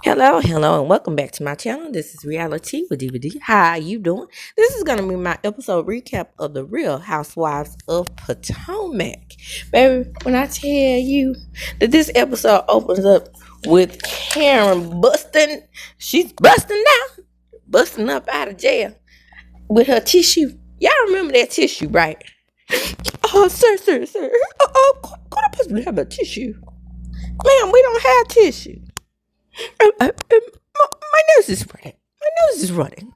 Hello, and welcome back to my channel. This is Reality with DVD. How you doing? This is gonna be my episode recap of the Real Housewives of Potomac. Baby, when I tell you that this episode opens up with Karen she's busting up out of jail with her tissue. Y'all remember that tissue, right? Oh, sir. Could I possibly have a tissue? Ma'am, we don't have tissue. My nose is running.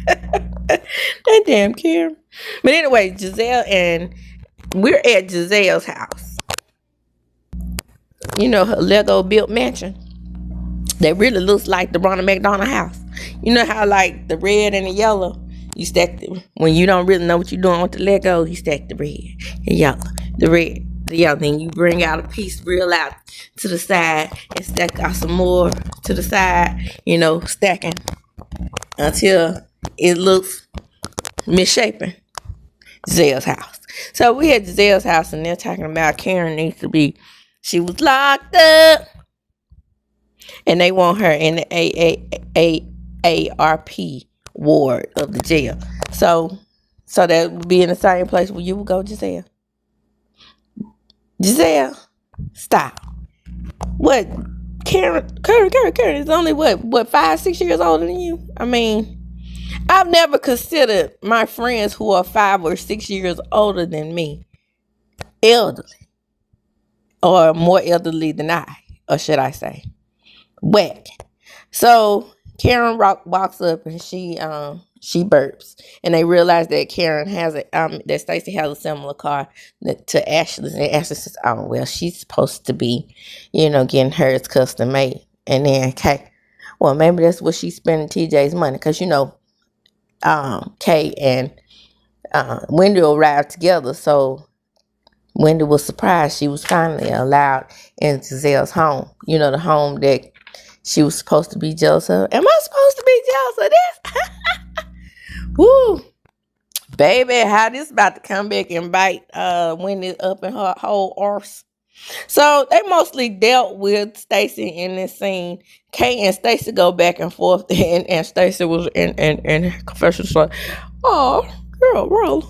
That damn Karen. But anyway, Giselle and we're at Giselle's house. You know, her Lego built mansion that really looks like the Ronald McDonald house. You know how like the red and the yellow, you stack them when you don't really know what you're doing with the Legos, you stack the red and yellow, the red, the yellow. Then you bring out a piece real out to the side and stack out some more to the side, stacking until it looks misshapen. Giselle's house. So we at Giselle's house and they're talking about Karen needs to be, she was locked up and they want her in the AARP ward of the jail. So that would be in the same place where you would go, Giselle. Giselle, stop. What? Karen is only what 5-6 years older than you? I mean, I've never considered my friends who are 5 or 6 years older than me elderly, or more elderly than I, or should I say, whack. So Karen walks up and she burps, and they realize that Karen has that Stacey has a similar car to Ashley's, and Ashley says, "Oh well, she's supposed to be, getting hers custom made." And then Kay, well, maybe that's what she's spending TJ's money, because Kay and Wendy arrived together, so Wendy was surprised she was finally allowed in Giselle's home. The home that she was supposed to be jealous of. Am I supposed to be jealous of this? Woo, baby, how this about to come back and bite Wendy up in her whole arse. So they mostly dealt with Stacey in this scene. Kay and Stacey go back and forth, and Stacey was in her confession like, "Oh, girl, Roll,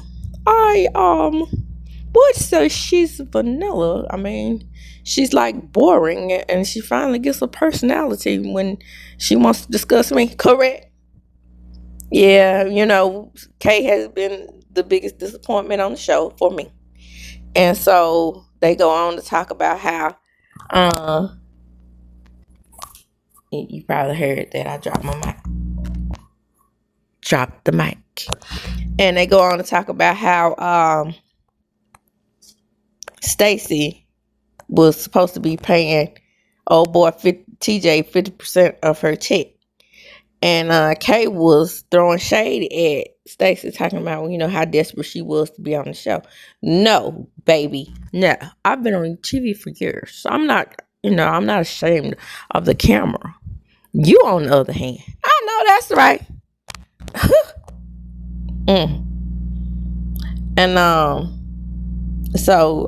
would say she's vanilla. I mean, she's like boring, and she finally gets a personality when she wants to discuss me." Correct? Yeah, Kay has been the biggest disappointment on the show for me. And so they go on to talk about how you probably heard that I dropped the mic. And they go on to talk about how Stacey was supposed to be paying old boy TJ 50% of her check. And Kay was throwing shade at Stacey, talking about, how desperate she was to be on the show. No, baby, no. I've been on TV for years, so I'm not ashamed of the camera. You, on the other hand, I know that's right. And so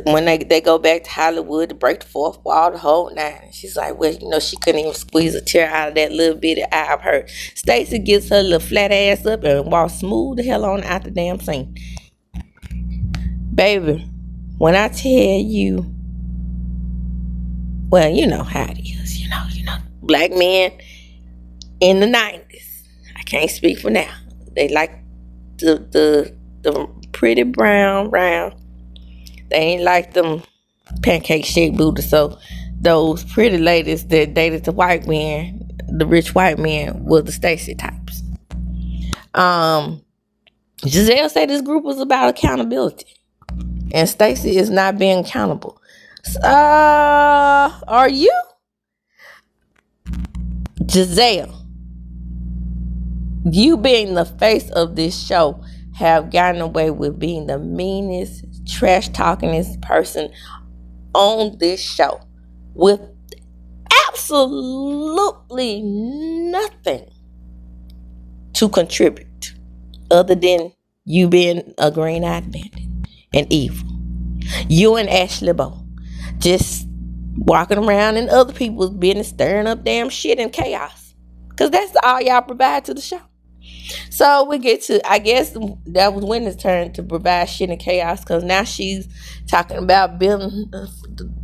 when they go back to Hollywood to break the fourth wall, the whole nine, she's like, well, she couldn't even squeeze a tear out of that little bitty eye of hers. Stacey gets her little flat ass up and walks smooth the hell on out the damn scene. Baby, when I tell you, well, you know how it is, black men in the 90s. I can't speak for now. They like the pretty brown round. They ain't like them pancake shaped booties. So those pretty ladies that dated the white men, the rich white men, were the Stacey types. Giselle said this group was about accountability, and Stacey is not being accountable. Are you? Giselle, you being the face of this show have gotten away with being the meanest, trash talkingest person on this show with absolutely nothing to contribute other than you being a green-eyed bandit and evil. You and Ashley Bowe just walking around in other people's business, stirring up damn shit and chaos. Because that's all y'all provide to the show. So we get to, I guess that was Wendy's turn to provide shit and chaos, because now she's talking about building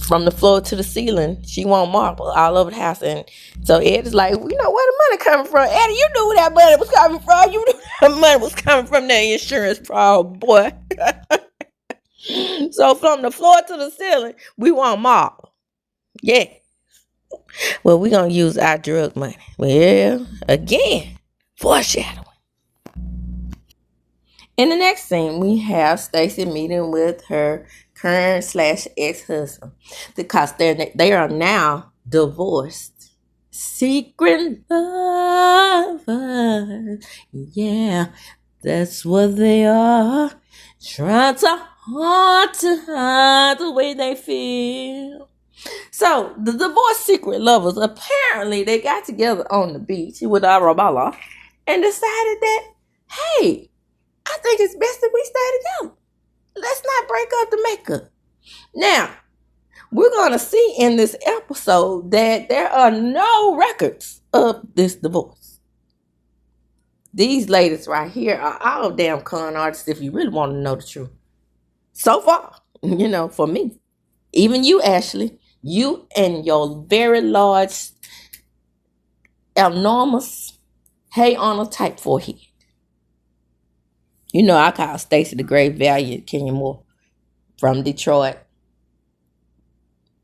from the floor to the ceiling. She want marble all over the house. And so Ed is like, where the money coming from? Eddie, you knew where that money was coming from. You knew where that money was coming from, that insurance fraud, boy. So from the floor to the ceiling, we want marble. Yeah. Well, we're going to use our drug money. Well, again, foreshadowing. In the next scene, we have Stacey meeting with her current / ex-husband, because they are now divorced. Secret lovers. Yeah, that's what they are. Trying to hide the way they feel. So, the divorced secret lovers, apparently they got together on the beach with Arabella and decided that, hey, I think it's best that we stay together. Let's not break up the makeup. Now, we're going to see in this episode that there are no records of this divorce. These ladies right here are all damn con artists, if you really want to know the truth. So far, for me. Even you, Ashley, you and your very large, enormous, hey on a type forehead. I call Stacey the Great Valiant Kenya Moore from Detroit.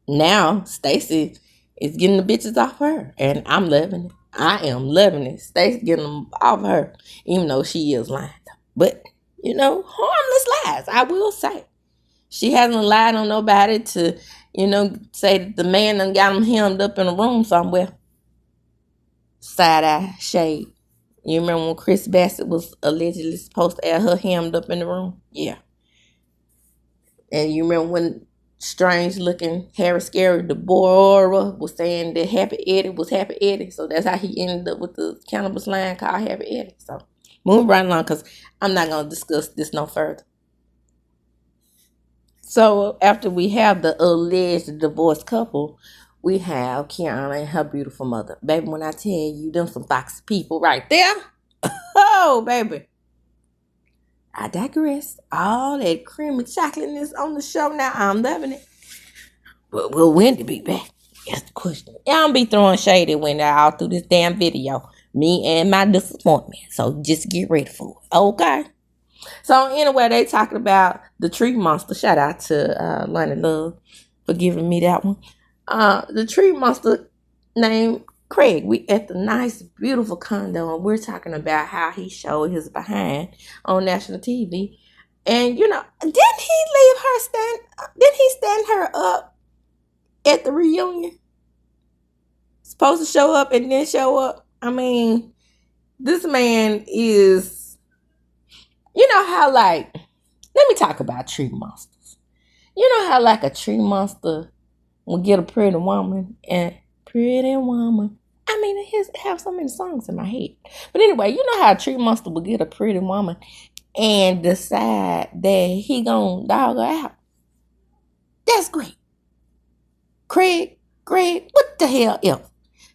Now, Stacey is getting the bitches off her, and I'm loving it. I am loving it. Stacey getting them off her, even though she is lying. But, harmless lies, I will say. She hasn't lied on nobody to, say that the man done got them hemmed up in a room somewhere. Side-eye shade. You remember when Chris Bassett was allegedly supposed to have her hemmed up in the room? Yeah. And you remember when strange-looking Harry Scary Deborah was saying that Happy Eddie was Happy Eddie. So that's how he ended up with the cannabis line called Happy Eddie. So moving right along, because I'm not going to discuss this no further. So after we have the alleged divorced couple, we have Kiana and her beautiful mother. Baby, when I tell you, them some foxy people right there. Oh, baby. I digress. All that creamy chocolateness on the show now, I'm loving it. But will Wendy be back? That's the question. Y'all be throwing shade at Wendy all through this damn video. Me and my disappointment. So just get ready for it. Okay? So anyway, they talking about the tree monster. Shout out to Lonnie Love for giving me that one. The tree monster named Craig. We at the nice, beautiful condo, and we're talking about how he showed his behind on national TV. And didn't he leave her stand? Didn't he stand her up at the reunion? Supposed to show up and then show up. I mean, this man is. How let me talk about tree monsters. How a tree monster will get a pretty woman and pretty woman. I mean, I have so many songs in my head. But anyway, how a tree monster will get a pretty woman and decide that he gonna dog her out. That's great. Craig, what the hell else?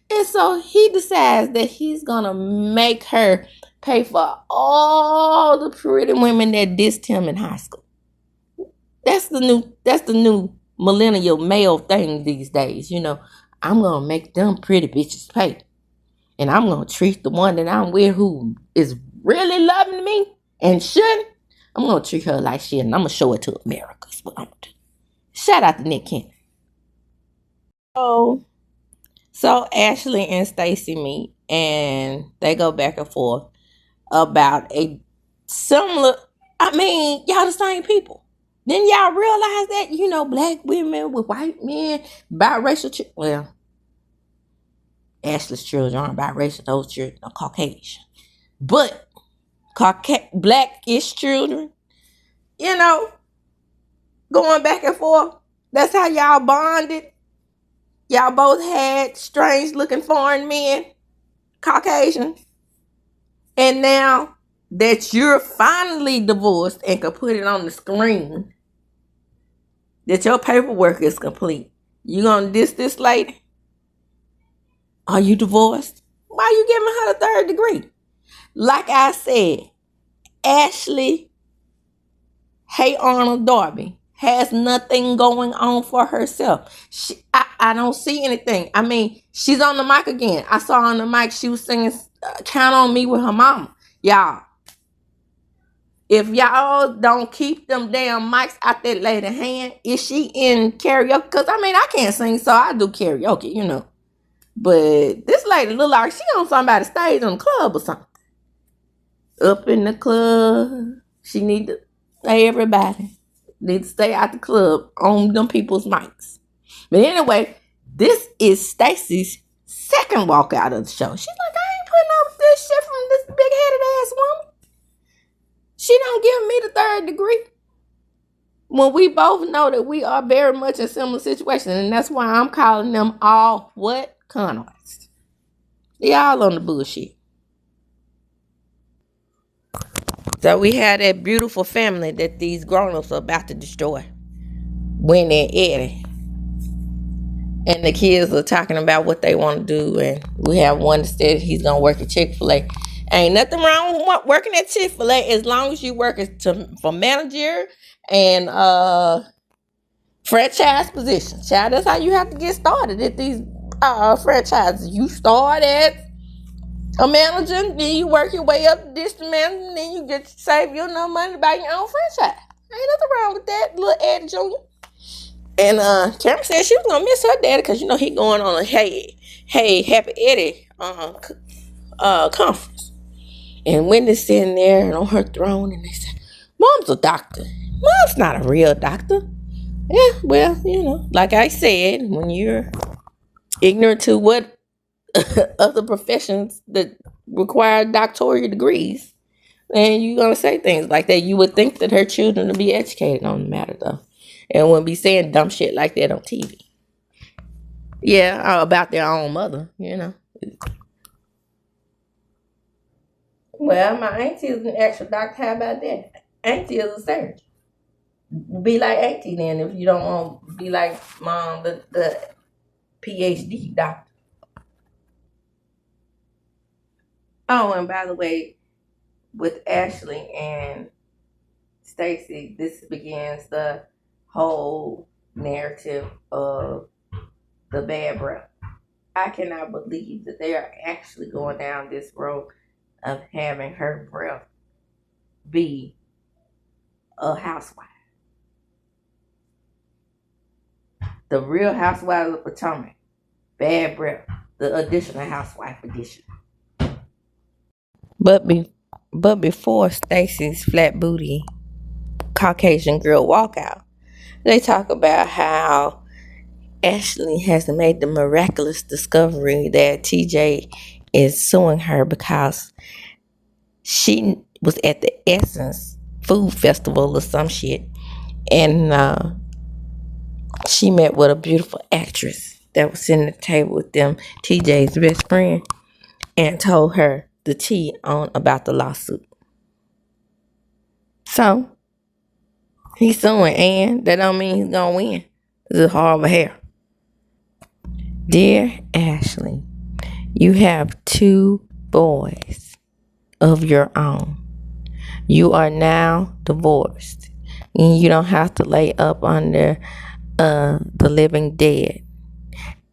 And so he decides that he's gonna make her pay for all the pretty women that dissed him in high school. That's the new millennial male thing these days. I'm gonna make them pretty bitches pay. And I'm gonna treat the one that I'm with who is really loving me and shouldn't. I'm gonna treat her like shit, and I'm gonna show it to America. That's what I'm gonna do. Shout out to Nick Cannon. So Ashley and Stacey meet, and they go back and forth about a similar, y'all the same people. Then y'all realize that, black women with white men, biracial well, Ashley's children aren't biracial, those children are Caucasian. But blackish children, going back and forth. That's how y'all bonded. Y'all both had strange looking foreign men, Caucasian. And now that you're finally divorced and can put it on the screen, that your paperwork is complete, You gonna diss this lady? Are you divorced? Why are you giving her the third degree? Like I said, Ashley, hey Arnold Darby, has nothing going on for herself. I don't see anything. I mean, she's on the mic again. I saw on the mic she was singing Count on Me with her mama. Y'all, if y'all don't keep them damn mics out that lady's hand, is she in karaoke? Because, I mean, I can't sing, so I do karaoke, you know. But this lady look like she on somebody's stage in the club or something. Up in the club. She need to, hey, everybody, need to stay out the club on them people's mics. But anyway, this is Stacey's second walkout of the show. She's like, I ain't putting up with this shit from this big-headed ass woman. She don't give me the third degree. When we both know that we are very much in similar situations. And that's why I'm calling them all what? Connoisseurs. They all on the bullshit. So we had that beautiful family that these grown-ups are about to destroy. Winnie and Eddie. And the kids are talking about what they want to do. And we have one that said he's going to work at Chick-fil-A. Ain't nothing wrong with working at Chick-fil-A as long as you work for manager and franchise positions. Child, that's how you have to get started at these franchises. You start at a manager, then you work your way up to district manager, and then you get to save your enough money to buy your own franchise. Ain't nothing wrong with that, little Eddie Jr. And Cameron said she was gonna miss her daddy because he going on a hey Happy Eddie conference. And Wendy's sitting there on her throne, and they said, "Mom's a doctor. Mom's not a real doctor." Yeah, well, like I said, when you're ignorant to what other professions that require doctoral degrees, then you're gonna say things like that. You would think that her children would be educated on the matter, though, and wouldn't be saying dumb shit like that on TV. Yeah, about their own mother, Well, my auntie is an actual doctor. How about that? Auntie is a surgeon. Be like auntie then if you don't want to be like mom, the PhD doctor. Oh, and by the way, with Ashley and Stacey, this begins the whole narrative of the bad breath. I cannot believe that they are actually going down this road of having her breath be a housewife. The Real Housewives of Potomac. Bad breath. The additional housewife edition. But before Stacey's flat booty Caucasian girl walkout, they talk about how Ashley has made the miraculous discovery that TJ is suing her because she was at the Essence Food Festival or some shit, and she met with a beautiful actress that was sitting at the table with them, TJ's best friend, and told her the tea on about the lawsuit. So he's suing, and that don't mean he's gonna win. It's horrible hair. Dear Ashley, you have 2 boys of your own. You are now divorced, and you don't have to lay up under the living dead,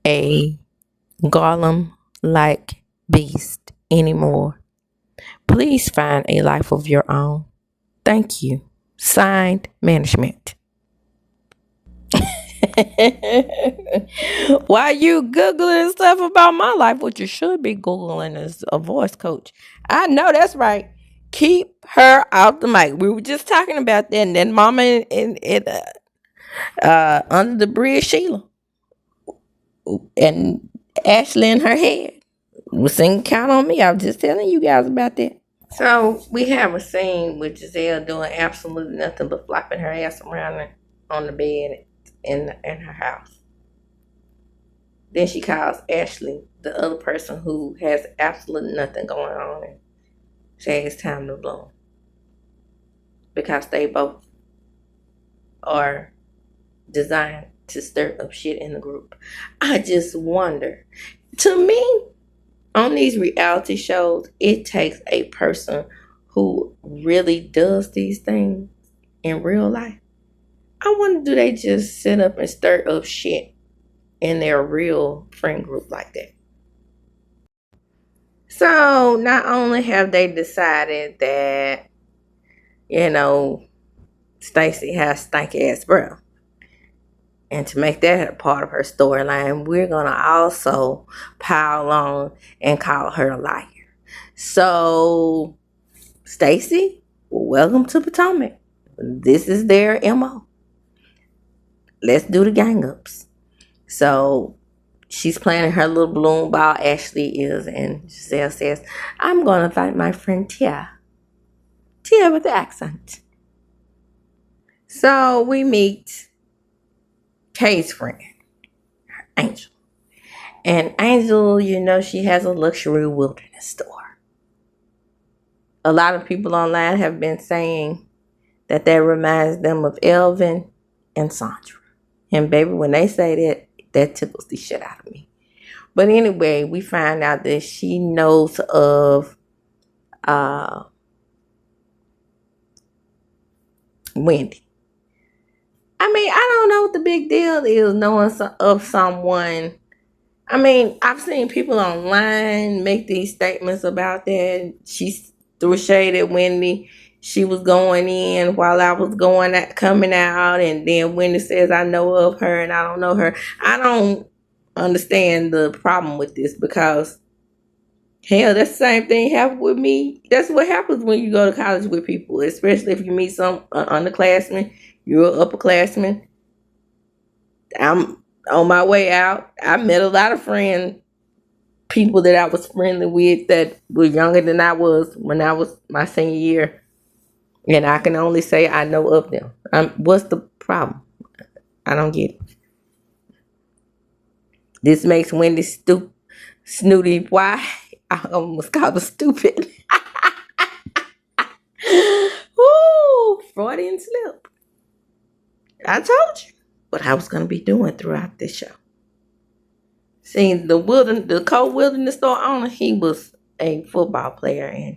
a golem-like beast anymore. Please find a life of your own. Thank you. Signed, Management. While you Googling stuff about my life, what you should be Googling is a voice coach. I know that's right. Keep her out the mic. We were just talking about that, and then Mama and Under the Bridge Sheila and Ashley in her head was singing Count on Me. I was just telling you guys about that. So we have a scene with Giselle doing absolutely nothing but flopping her ass around on the bed in her house. Then she calls Ashley, the other person who has absolutely nothing going on, and says it's time to bloom. Because they both are designed to stir up shit in the group. I just wonder. To me, on these reality shows, it takes a person who really does these things in real life. I wonder, do they just sit up and stir up shit in their real friend group like that? So not only have they decided that, STACEY has stanky ass breath, and to make that a part of her storyline, we're gonna also pile on and call her a liar. So, STACEY, welcome to POTOMAC. This is their MO. Let's do the gang ups. So she's planning her little balloon ball. Ashley is, and Giselle says, I'm going to find my friend Tia. Tia with the accent. So we meet Kay's friend, Angel. And Angel, she has a luxury wilderness store. A lot of people online have been saying that reminds them of Elvin and Sandra. And baby, when they say that tickles the shit out of me. But anyway, we find out that she knows of Wendy. I mean, I don't know what the big deal is knowing of someone. I mean, I've seen people online make these statements about that. She threw shade at Wendy. She was going in while I was coming out, and then Wendy says, I know of her and I don't know her. I don't understand the problem with this, because hell, that's the same thing happened with me. That's what happens when you go to college with people, especially if you meet some underclassmen. You're an upperclassman. I'm on my way out. I met a lot of people that I was friendly with that were younger than I was when I was my senior year. And I can only say I know of them. What's the problem? I don't get it. This makes Wendy snooty. Why? I almost called her stupid. Ooh, Freudian slip. I told you what I was going to be doing throughout this show. See, the co-wilderness store owner, he was a football player, and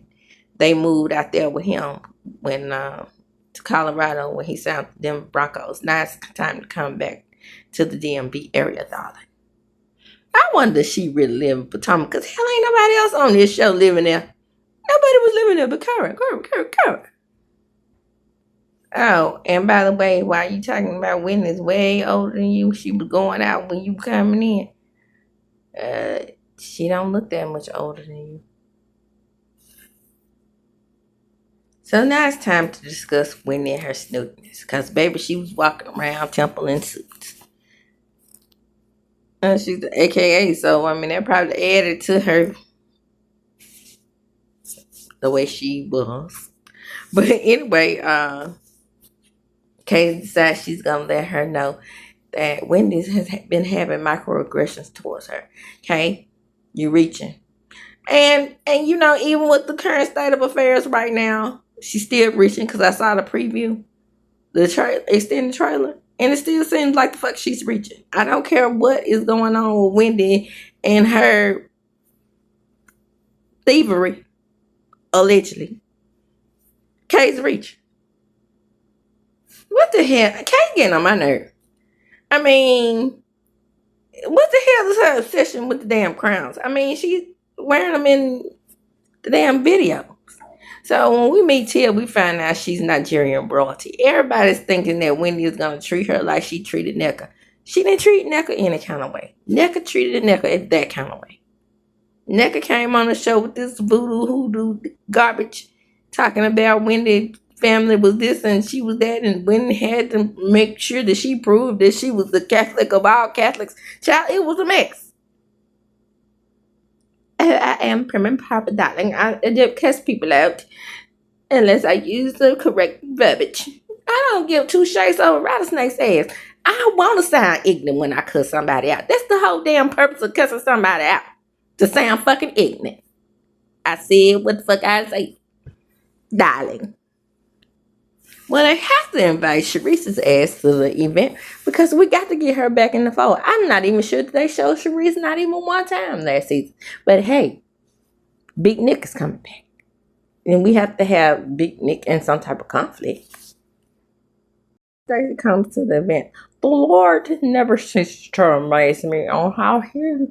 they moved out there with him to Colorado when he signed the Denver Broncos. Now it's time to come back to the DMV area, darling. I wonder if she really lived in Potomac, because hell, ain't nobody else on this show living there. Nobody was living there but Karen. Oh, and by the way, while you talking about Whitney's way older than you, she was going out when you coming in. She don't look that much older than you. So now it's time to discuss Whitney and her snootiness, because baby, she was walking around Temple in suits. She's the AKA, so I mean that probably added to her the way she was. But anyway, Kay decides she's gonna let her know that Wendy has been having microaggressions towards her. Okay, you reaching, and even with the current state of affairs right now, she's still reaching, because I saw the preview, the extended trailer. And it still seems like the fuck she's reaching. I don't care what is going on with Wendy and her thievery, allegedly. Kay's reaching. What the hell? Kay getting on my nerve. I mean, what the hell is her obsession with the damn crowns? I mean, she's wearing them in the damn video. So when we meet Tia, we find out she's Nigerian royalty. Everybody's thinking that Wendy is going to treat her like she treated Nneka. She didn't treat Nneka any kind of way. Nneka treated Nneka that kind of way. Nneka came on the show with this voodoo hoodoo garbage, talking about Wendy family was this and she was that, and Wendy had to make sure that she proved that she was the Catholic of all Catholics. Child, it was a mess. I am prim and proper, darling. I don't cuss people out unless I use the correct verbiage. I don't give two shakes over rattlesnake's ass. I want to sound ignorant when I cuss somebody out. That's the whole damn purpose of cussing somebody out. To sound fucking ignorant. I said what the fuck I say. Darling. Well, they have to invite Sharice's ass to the event because we got to get her back in the fold. I'm not even sure that they showed Sharice not even one time last season. But hey, Big Nick is coming back. And we have to have Big Nick in some type of conflict. Stacey comes to the event. The Lord never ceases to amaze me on how He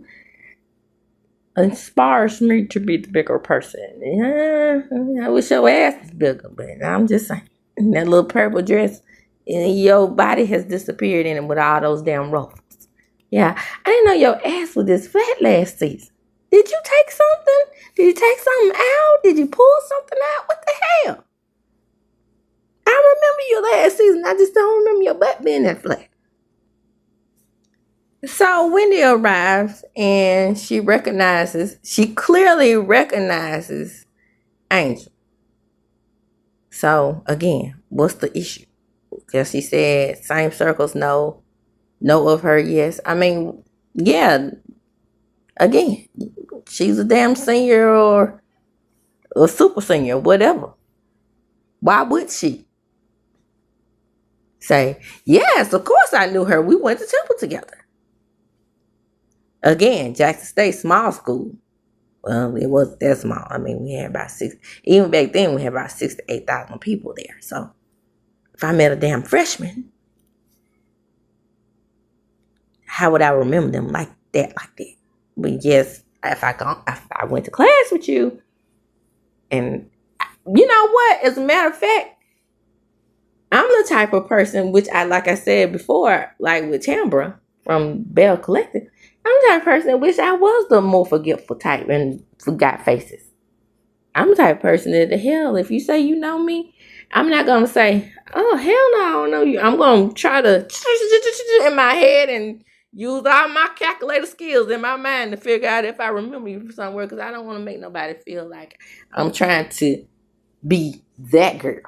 inspires me to be the bigger person. Yeah, I wish your ass was bigger, but I'm just saying. That little purple dress, and your body has disappeared in it with all those damn ruffles. Yeah, I didn't know your ass was this flat last season. Did you take something? Did you take something out? Did you pull something out? What the hell? I remember you last season. I just don't remember your butt being that flat. So Wendy arrives and she clearly recognizes Angel. So again, what's the issue? Because she said same circles, no of her, yes. I mean, yeah, again, she's a damn senior or a super senior, whatever. Why would she say, yes, of course I knew her. We went to Temple together. Again, Jackson State, small school. Well, it wasn't that small. I mean, we had about even back then, we had about 6,000 to 8,000 people there. So if I met a damn freshman, how would I remember them like that? But yes, if I went to class with you, and you know what? As a matter of fact, I'm the type of person, which like I said before, like with Tambra from Bell Collective, I'm the type of person that wish I was the more forgetful type and forgot faces. I'm the type of person that the hell, if you say you know me, I'm not going to say, oh, hell no, I don't know you. I'm going to try to in my head and use all my calculator skills in my mind to figure out if I remember you from somewhere, because I don't want to make nobody feel like I'm trying to be that girl.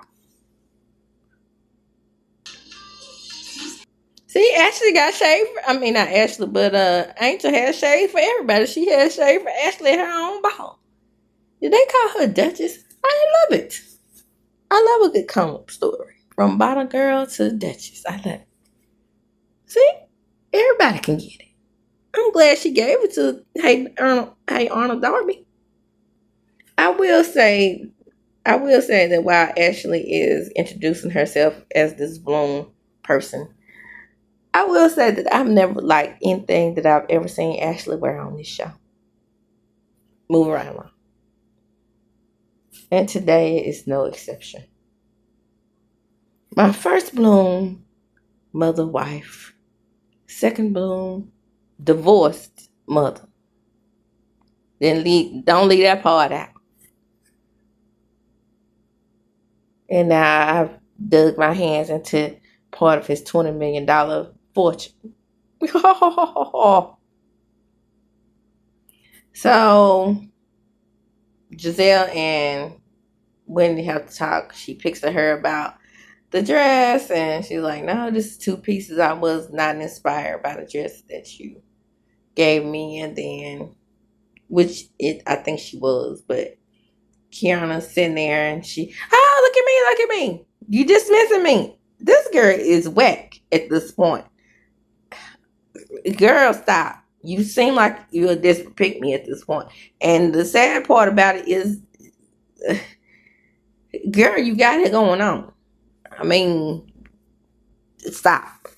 See, Ashley got shade. I mean, not Ashley, but Angel has shade for everybody. She has shade for Ashley at her own ball. Did they call her Duchess? I love it. I love a good come-up story. From bottom girl to Duchess. I love it. See? Everybody can get it. I'm glad she gave it to Arnold Darby. I will say that while Ashley is introducing herself as this Bloom person, I will say that I've never liked anything that I've ever seen Ashley wear on this show. Move right along. And today is no exception. My first Bloom, mother, wife. Second Bloom, divorced mother. Then don't leave that part out. And now I've dug my hands into part of his $20 million fortune. So Giselle and Wendy have to talk. She picks at her about the dress, and she's like, no, this is 2 pieces. I was not inspired by the dress that you gave me. And then, I think she was, but Kiana's sitting there and look at me. You dismissing me. This girl is whack at this point. Girl, stop. You seem like you're a desperate pick me at this point. And the sad part about it is, girl, you got it going on. I mean, stop.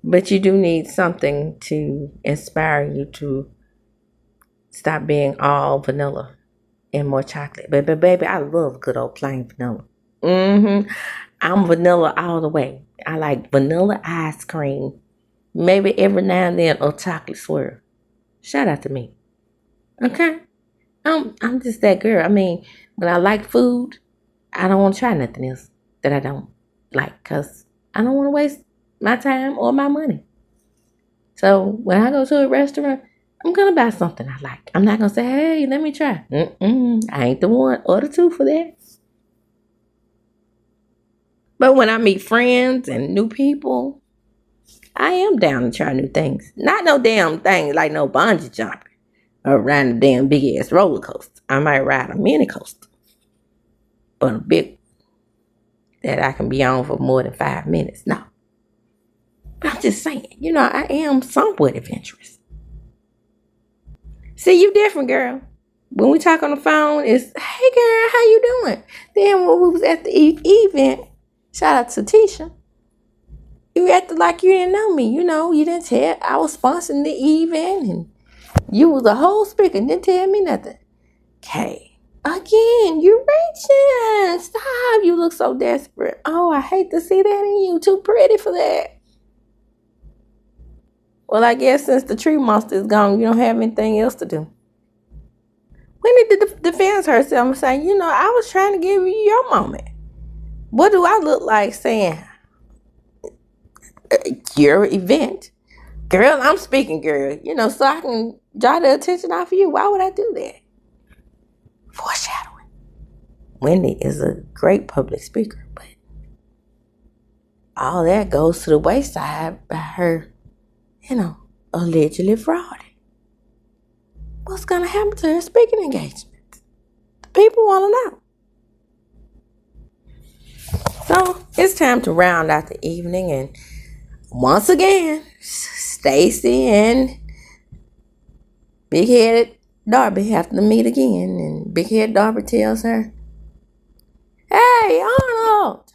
But you do need something to inspire you to stop being all vanilla and more chocolate. But baby, I love good old plain vanilla. I'm vanilla all the way. I like vanilla ice cream. Maybe every now and then a chocolate swirl. Shout out to me. Okay? I'm just that girl. I mean, when I like food, I don't want to try nothing else that I don't like, because I don't want to waste my time or my money. So when I go to a restaurant, I'm going to buy something I like. I'm not going to say, hey, let me try. I ain't the one or the two for that. But when I meet friends and new people, I am down to try new things. Not no damn thing like no bungee jumping or riding a damn big ass roller coaster. I might ride a mini coaster, but a big that I can be on for more than 5 minutes. No. But I'm just saying, I am somewhat adventurous. See, you different, girl. When we talk on the phone, it's, hey, girl, how you doing? Then when we was at the event, shout out to Tisha, you acted like you didn't know me. You didn't tell. I was sponsoring the event, and you was a whole speaker and didn't tell me nothing. Okay. Again, you're reaching. Stop. You look so desperate. Oh, I hate to see that in you. Too pretty for that. Well, I guess since the tree monster is gone, you don't have anything else to do. Wendy defends herself and saying, I was trying to give you your moment. What do I look like saying? Your event. Girl, I'm speaking, girl. So I can draw the attention off of you. Why would I do that? Foreshadowing. Wendy is a great public speaker, but all that goes to the wayside by her, allegedly frauding. What's going to happen to her speaking engagement? The people want to know. So it's time to round out the evening, and once again, STACEY and big-headed Darby have to meet again, and big-headed Darby tells her, hey, Arnold!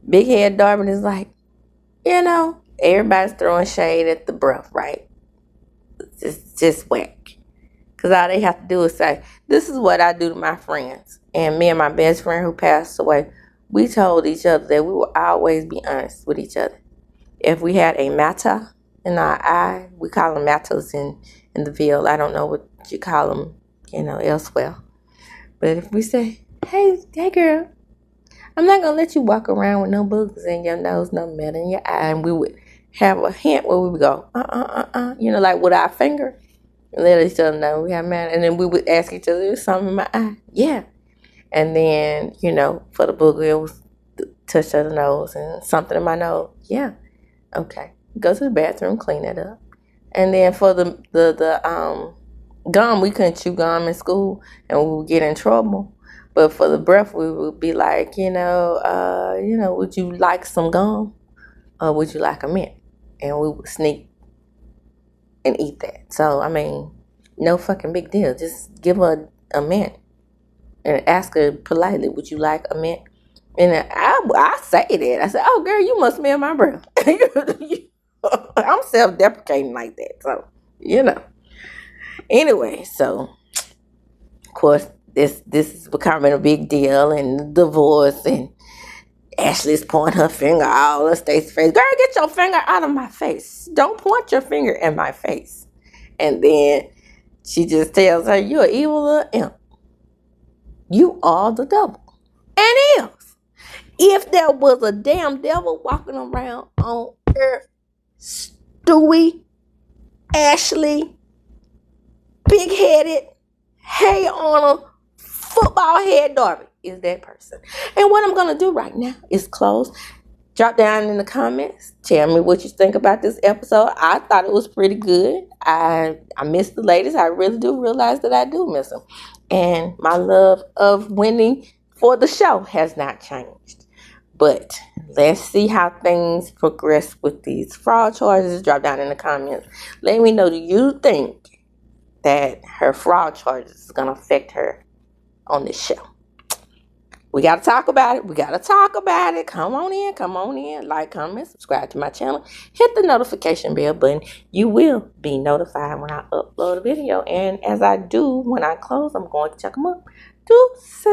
Big-headed Darby is like, everybody's throwing shade at the bruh, right? It's just whack. Because all they have to do is say, this is what I do to my friends. And me and my best friend who passed away, we told each other that we would always be honest with each other. If we had a matter in our eye, we call them matters in the field. I don't know what you call them, elsewhere. But if we say, hey girl, I'm not going to let you walk around with no boogers in your nose, no metal in your eye. And we would have a hint where we would go, like with our finger. And let each other know we have matter. And then we would ask each other, there's something in my eye. Yeah. And then, for the booger, it was touch of the nose and something in my nose. Yeah. Okay. Go to the bathroom, clean it up. And then for the gum, we couldn't chew gum in school and we would get in trouble. But for the breath, we would be like, would you like some gum? Or would you like a mint? And we would sneak and eat that. So, no fucking big deal. Just give her a mint. And ask her politely, would you like a mint? And I say that. I said, oh, girl, you must smell my breath. I'm self-deprecating like that. So, Anyway, so, of course, this is becoming a big deal. And the divorce. And Ashley's pointing her finger all in Stacey's face. Girl, get your finger out of my face. Don't point your finger in my face. And then she just tells her, you're an evil little imp. You are the devil. And if there was a damn devil walking around on earth, Stewie, Ashley, big-headed, hey on a football head Darby is that person. And what I'm going to do right now is close. Drop down in the comments. Tell me what you think about this episode. I thought it was pretty good. I miss the ladies. I really do realize that I do miss them. And my love of winning for the show has not changed. But let's see how things progress with these fraud charges. Drop down in the comments. Let me know, do you think that her fraud charges is going to affect her on this show? We got to talk about it. Come on in. Like, comment, subscribe to my channel. Hit the notification bell button. You will be notified when I upload a video. And as I do, when I close, I'm going to check them up. Deuces.